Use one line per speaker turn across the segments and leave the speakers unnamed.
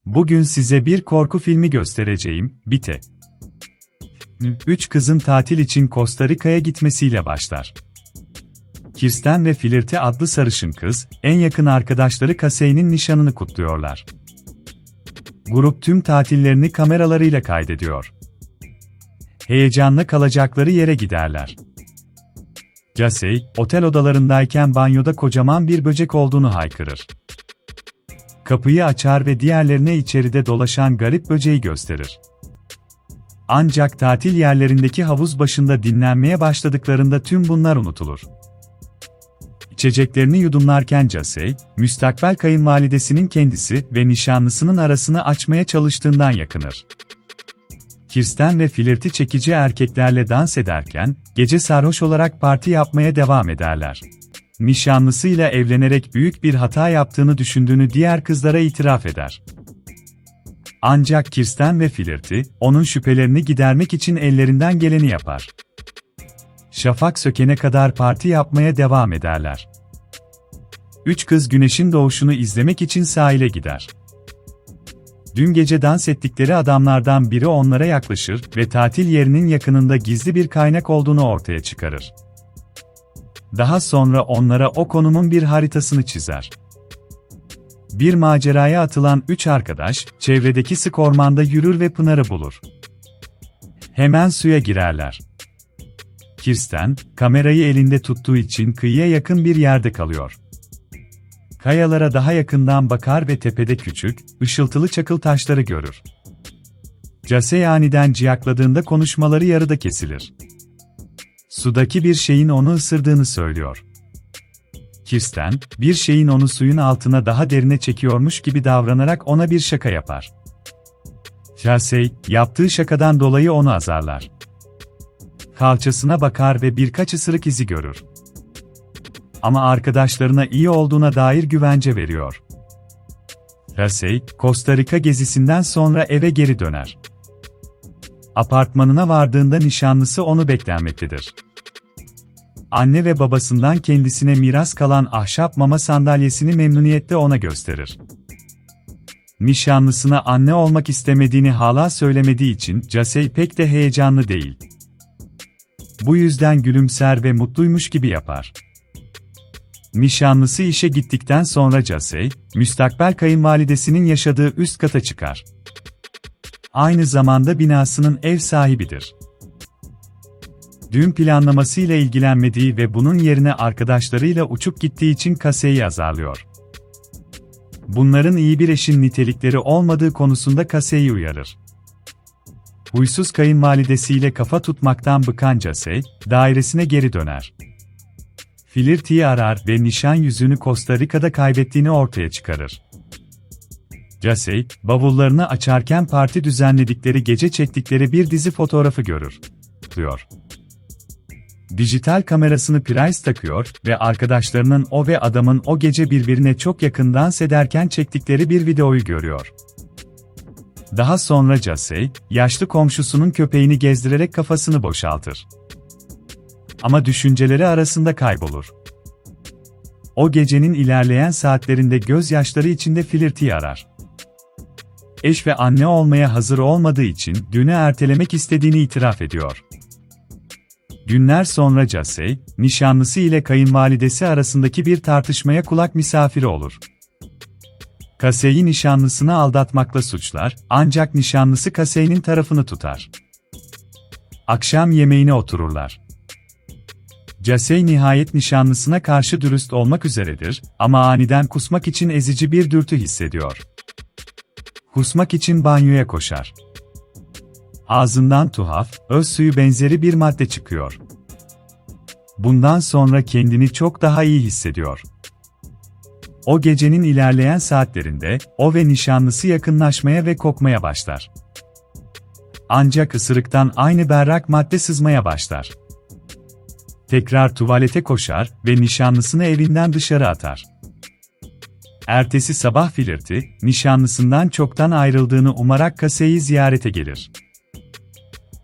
Bugün size bir korku filmi göstereceğim, Bite. 3 kızın tatil için Costa Rica'ya gitmesiyle başlar. Kirsten ve Flirty adlı sarışın kız, en yakın arkadaşları Casey'nin nişanını kutluyorlar. Grup tüm tatillerini kameralarıyla kaydediyor. Heyecanla kalacakları yere giderler. Casey, otel odalarındayken banyoda kocaman bir böcek olduğunu haykırır. Kapıyı açar ve diğerlerine içeride dolaşan garip böceği gösterir. Ancak tatil yerlerindeki havuz başında dinlenmeye başladıklarında tüm bunlar unutulur. İçeceklerini yudumlarken Casey, müstakbel kayınvalidesinin kendisi ve nişanlısının arasını açmaya çalıştığından yakınır. Kirsten ve Flirty çekici erkeklerle dans ederken, gece sarhoş olarak parti yapmaya devam ederler. Nişanlısıyla evlenerek büyük bir hata yaptığını düşündüğünü diğer kızlara itiraf eder. Ancak Kirsten ve Flirty, onun şüphelerini gidermek için ellerinden geleni yapar. Şafak sökene kadar parti yapmaya devam ederler. 3 kız güneşin doğuşunu izlemek için sahile gider. Dün gece dans ettikleri adamlardan biri onlara yaklaşır ve tatil yerinin yakınında gizli bir kaynak olduğunu ortaya çıkarır. Daha sonra onlara o konumun bir haritasını çizer. Bir maceraya atılan 3 arkadaş, çevredeki sık ormanda yürür ve Pınar'ı bulur. Hemen suya girerler. Kirsten, kamerayı elinde tuttuğu için kıyıya yakın bir yerde kalıyor. Kayalara daha yakından bakar ve tepede küçük, ışıltılı çakıl taşları görür. Casey aniden ciyakladığında konuşmaları yarıda kesilir. Sudaki bir şeyin onu ısırdığını söylüyor. Kirsten, bir şeyin onu suyun altına daha derine çekiyormuş gibi davranarak ona bir şaka yapar. Casey, yaptığı şakadan dolayı onu azarlar. Kalçasına bakar ve birkaç ısırık izi görür. Ama arkadaşlarına iyi olduğuna dair güvence veriyor. Casey, Costa Rica gezisinden sonra eve geri döner. Apartmanına vardığında nişanlısı onu beklenmektedir. Anne ve babasından kendisine miras kalan ahşap mama sandalyesini memnuniyetle ona gösterir. Nişanlısına anne olmak istemediğini hala söylemediği için Casey pek de heyecanlı değil. Bu yüzden gülümser ve mutluymuş gibi yapar. Nişanlısı işe gittikten sonra Casey, müstakbel kayınvalidesinin yaşadığı üst kata çıkar. Aynı zamanda binasının ev sahibidir. Düğün planlamasıyla ilgilenmediği ve bunun yerine arkadaşlarıyla uçup gittiği için Casey'i azarlıyor. Bunların iyi bir eşin nitelikleri olmadığı konusunda Casey'i uyarır. Huysuz kayınvalidesiyle kafa tutmaktan bıkan Casey, dairesine geri döner. Flirty'yi arar ve nişan yüzüğünü Costa Rica'da kaybettiğini ortaya çıkarır. Casey, bavullarını açarken parti düzenledikleri gece çektikleri bir dizi fotoğrafı görür. Dijital kamerasını prize takıyor ve arkadaşlarının o ve adamın o gece birbirine çok yakın dans ederken çektikleri bir videoyu görüyor. Daha sonra Casey, yaşlı komşusunun köpeğini gezdirerek kafasını boşaltır. Ama düşünceleri arasında kaybolur. O gecenin ilerleyen saatlerinde gözyaşları içinde Flirty'yi arar. Eş ve anne olmaya hazır olmadığı için düğünü ertelemek istediğini itiraf ediyor. Günler sonra Casey, nişanlısı ile kayınvalidesi arasındaki bir tartışmaya kulak misafiri olur. Casey'i nişanlısını aldatmakla suçlar, ancak nişanlısı Casey'nin tarafını tutar. Akşam yemeğine otururlar. Casey nihayet nişanlısına karşı dürüst olmak üzeredir, ama aniden kusmak için ezici bir dürtü hissediyor. Kusmak için banyoya koşar. Ağzından tuhaf, öz suyu benzeri bir madde çıkıyor. Bundan sonra kendini çok daha iyi hissediyor. O gecenin ilerleyen saatlerinde, o ve nişanlısı yakınlaşmaya ve kokmaya başlar. Ancak ısırıktan aynı berrak madde sızmaya başlar. Tekrar tuvalete koşar ve nişanlısını evinden dışarı atar. Ertesi sabah Flirty, nişanlısından çoktan ayrıldığını umarak Casey'i ziyarete gelir.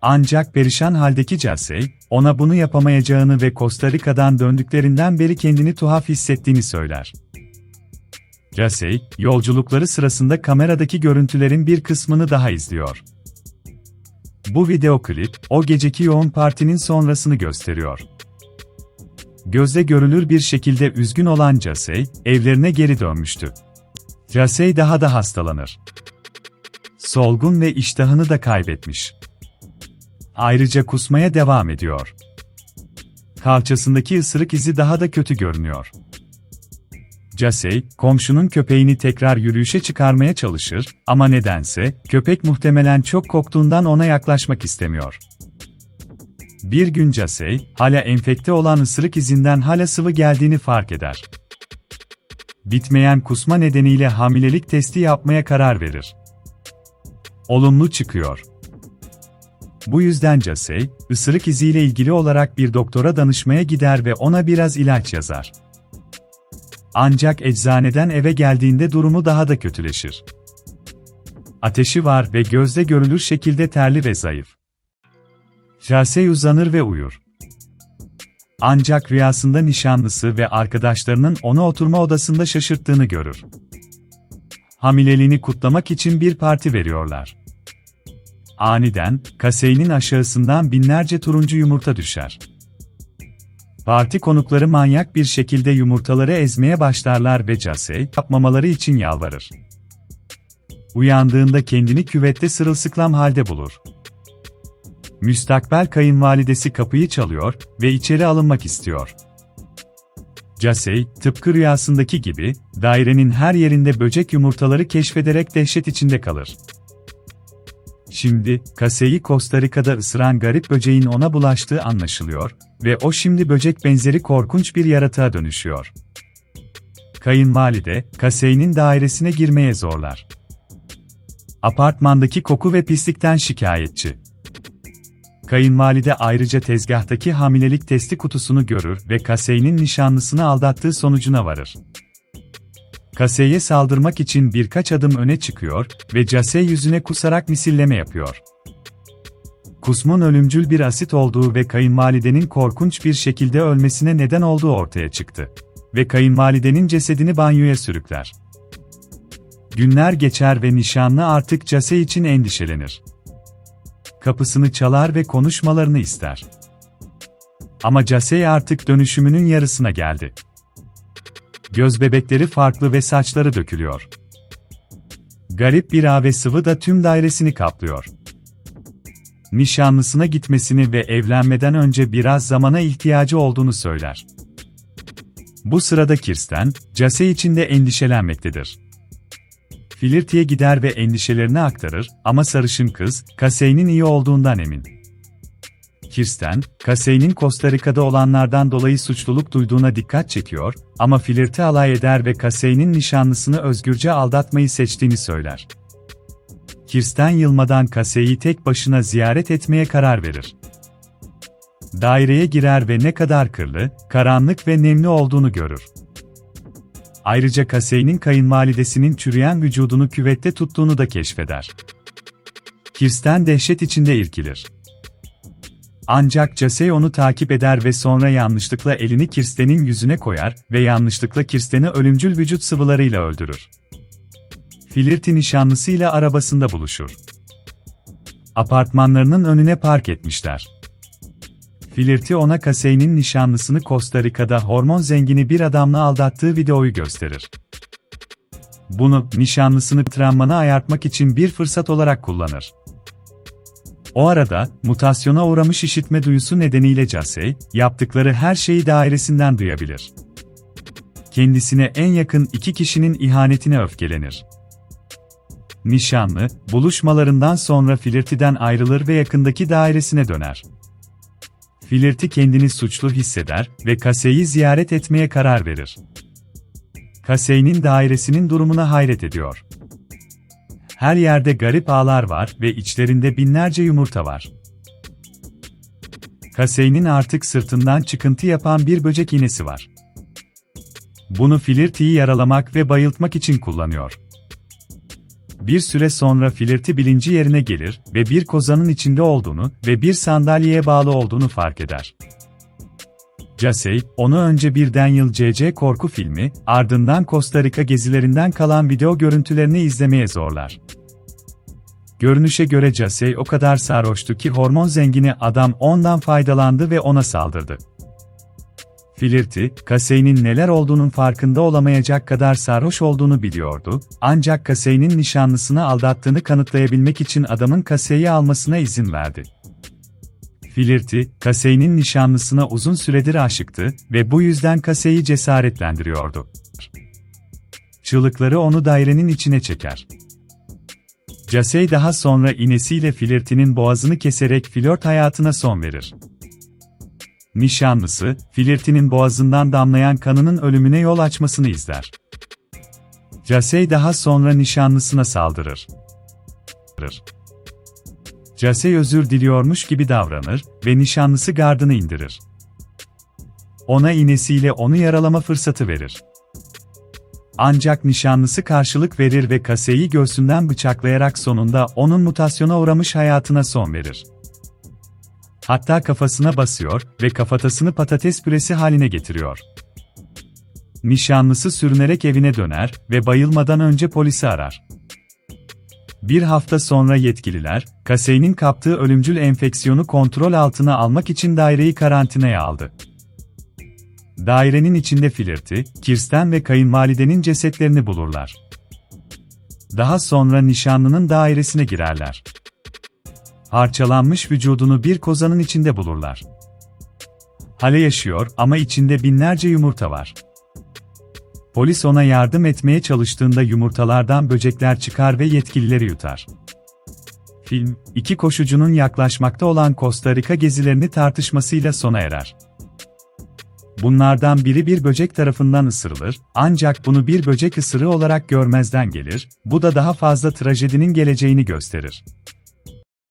Ancak perişan haldeki Casey, ona bunu yapamayacağını ve Costa Rica'dan döndüklerinden beri kendini tuhaf hissettiğini söyler. Casey, yolculukları sırasında kameradaki görüntülerin bir kısmını daha izliyor. Bu video klip, o geceki yoğun partinin sonrasını gösteriyor. Gözle görülür bir şekilde üzgün olan Casey, evlerine geri dönmüştü. Casey daha da hastalanır. Solgun ve iştahını da kaybetmiş. Ayrıca kusmaya devam ediyor. Kalçasındaki ısırık izi daha da kötü görünüyor. Casey, komşunun köpeğini tekrar yürüyüşe çıkarmaya çalışır ama nedense, köpek muhtemelen çok korktuğundan ona yaklaşmak istemiyor. Bir gün Casey, hala enfekte olan ısırık izinden hala sıvı geldiğini fark eder. Bitmeyen kusma nedeniyle hamilelik testi yapmaya karar verir. Olumlu çıkıyor. Bu yüzden Casey, ısırık iziyle ilgili olarak bir doktora danışmaya gider ve ona biraz ilaç yazar. Ancak eczaneden eve geldiğinde durumu daha da kötüleşir. Ateşi var ve gözle görülür şekilde terli ve zayıf. Casey uzanır ve uyur. Ancak rüyasında nişanlısı ve arkadaşlarının onu oturma odasında şaşırttığını görür. Hamileliğini kutlamak için bir parti veriyorlar. Aniden, kaseyin aşağısından binlerce turuncu yumurta düşer. Parti konukları manyak bir şekilde yumurtaları ezmeye başlarlar ve Casey, yapmamaları için yalvarır. Uyandığında kendini küvette sırılsıklam halde bulur. Müstakbel kayınvalidesi kapıyı çalıyor ve içeri alınmak istiyor. Casey, tıpkı rüyasındaki gibi, dairenin her yerinde böcek yumurtaları keşfederek dehşet içinde kalır. Şimdi, Casey'i Costa Rica'da ısıran garip böceğin ona bulaştığı anlaşılıyor ve o şimdi böcek benzeri korkunç bir yaratığa dönüşüyor. Kayınvalide, Casey'nin dairesine girmeye zorlar. Apartmandaki koku ve pislikten şikayetçi. Kayınvalide ayrıca tezgahtaki hamilelik testi kutusunu görür ve Casey'nin nişanlısını aldattığı sonucuna varır. Casey'e saldırmak için birkaç adım öne çıkıyor ve Casey yüzüne kusarak misilleme yapıyor. Kusmun ölümcül bir asit olduğu ve kayınvalidenin korkunç bir şekilde ölmesine neden olduğu ortaya çıktı. Ve kayınvalidenin cesedini banyoya sürükler. Günler geçer ve nişanlı artık Casey için endişelenir. Kapısını çalar ve konuşmalarını ister. Ama Casey artık dönüşümünün yarısına geldi. Göz bebekleri farklı ve saçları dökülüyor. Garip bir ağ ve sıvı da tüm dairesini kaplıyor. Nişanlısına gitmesini ve evlenmeden önce biraz zamana ihtiyacı olduğunu söyler. Bu sırada Kirsten, Casey için de endişelenmektedir. Flirty'ye gider ve endişelerini aktarır ama sarışın kız, Casey'nin iyi olduğundan emin. Kirsten, Casey'nin Costa Rica'da olanlardan dolayı suçluluk duyduğuna dikkat çekiyor ama Flirt'e alay eder ve Casey'nin nişanlısını özgürce aldatmayı seçtiğini söyler. Kirsten yılmadan Casey'i tek başına ziyaret etmeye karar verir. Daireye girer ve ne kadar kirli, karanlık ve nemli olduğunu görür. Ayrıca Casey'nin kayınvalidesinin çürüyen vücudunu küvette tuttuğunu da keşfeder. Kirsten dehşet içinde irkilir. Ancak Casey onu takip eder ve sonra yanlışlıkla elini Kirsten'in yüzüne koyar ve yanlışlıkla Kirsten'i ölümcül vücut sıvılarıyla öldürür. Flirty nişanlısıyla arabasında buluşur. Apartmanlarının önüne park etmişler. Flirty ona Casey'nin nişanlısını Costa Rica'da hormon zengini bir adamla aldattığı videoyu gösterir. Bunu, nişanlısını travmana ayartmak için bir fırsat olarak kullanır. O arada, mutasyona uğramış işitme duyusu nedeniyle Casey, yaptıkları her şeyi dairesinden duyabilir. Kendisine en yakın iki kişinin ihanetine öfkelenir. Nişanlı, buluşmalarından sonra Flirty'den ayrılır ve yakındaki dairesine döner. Flirty kendini suçlu hisseder ve Casey'i ziyaret etmeye karar verir. Casey'nin dairesinin durumuna hayret ediyor. Her yerde garip ağlar var ve içlerinde binlerce yumurta var. Casey'nin artık sırtından çıkıntı yapan bir böcek iğnesi var. Bunu Flirty'yi yaralamak ve bayıltmak için kullanıyor. Bir süre sonra Flirty bilinci yerine gelir ve bir kozanın içinde olduğunu ve bir sandalyeye bağlı olduğunu fark eder. Casey, onu önce bir Daniel C.C. korku filmi, ardından Costa Rica gezilerinden kalan video görüntülerini izlemeye zorlar. Görünüşe göre Casey o kadar sarhoştu ki hormon zengini adam ondan faydalandı ve ona saldırdı. Flirty, Casey'nin neler olduğunun farkında olamayacak kadar sarhoş olduğunu biliyordu, ancak Casey'nin nişanlısını aldattığını kanıtlayabilmek için adamın Casey'i almasına izin verdi. Flirty, Casey'nin nişanlısına uzun süredir aşıktı ve bu yüzden Casey'i cesaretlendiriyordu. Çığlıkları onu dairenin içine çeker. Casey daha sonra iğnesiyle Flirty'nin boğazını keserek flört hayatına son verir. Nişanlısı, Flirty'nin boğazından damlayan kanının ölümüne yol açmasını izler. Casey daha sonra nişanlısına saldırır. Casey özür diliyormuş gibi davranır ve nişanlısı gardını indirir. Ona iğnesiyle onu yaralama fırsatı verir. Ancak nişanlısı karşılık verir ve Casey'i göğsünden bıçaklayarak sonunda onun mutasyona uğramış hayatına son verir. Hatta kafasına basıyor ve kafatasını patates püresi haline getiriyor. Nişanlısı sürünerek evine döner ve bayılmadan önce polisi arar. Bir hafta sonra yetkililer, Casey'nin kaptığı ölümcül enfeksiyonu kontrol altına almak için daireyi karantinaya aldı. Dairenin içinde Flirty, Kirsten ve kayınvalidenin cesetlerini bulurlar. Daha sonra nişanlının dairesine girerler. Parçalanmış vücudunu bir kozanın içinde bulurlar. Hale yaşıyor ama içinde binlerce yumurta var. Polis ona yardım etmeye çalıştığında yumurtalardan böcekler çıkar ve yetkilileri yutar. Film, iki koşucunun yaklaşmakta olan Costa Rica gezilerini tartışmasıyla sona erer. Bunlardan biri bir böcek tarafından ısırılır, ancak bunu bir böcek ısırığı olarak görmezden gelir, bu da daha fazla trajedinin geleceğini gösterir.